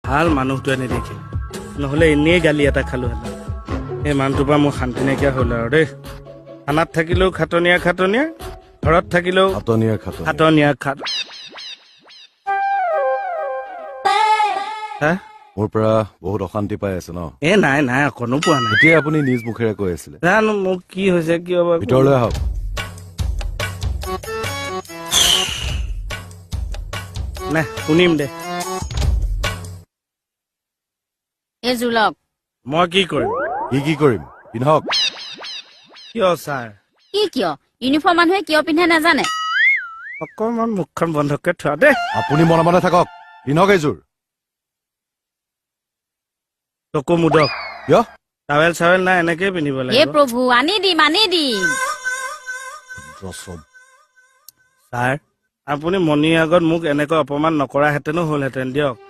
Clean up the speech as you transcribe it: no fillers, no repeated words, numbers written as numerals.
ভাল মানুহটোৱে নেদেখিল নহ'লে এনেই গালি এটা খালোহেঁতেন এই মানুহটোৰ পৰা মোৰ শান্তি নাইকিয়া হ'ল আৰু দেই থানাত থাকিলেও খাটনীয়া ঘৰত থাকিলেও খাটনীয়া মোৰ পৰা বহুত অশান্তি পাই আছে ন নাই অকণো পোৱা নাই এতিয়া আপুনি নিজ মুখেৰে কৈ আছিলে জানো মোক কি হৈছে কিয় বা ভিতৰলৈ আহক নাই শুনিম দে এই জোলক মই কি কৰিম কি কৰিম পিন্ধক কিয় ছাৰ কিয় ইউনিফৰ্ম মানুহে কিয় পিন্ধে নাজানে অকণমান মুখখন বন্ধকে থোৱা দেই আপুনি মনে মনে থাকক পিন্ধক এইযোৰ চকু মুদক কিয় টাৱেল নাই এনেকেই পিন্ধিব হে লাগিব প্ৰভু আনি দিম ছাৰ আপুনি মণিৰ আগত মোক এনেকৈ অপমান নকৰাহেঁতেনো হ'লহেঁতেন দিয়ক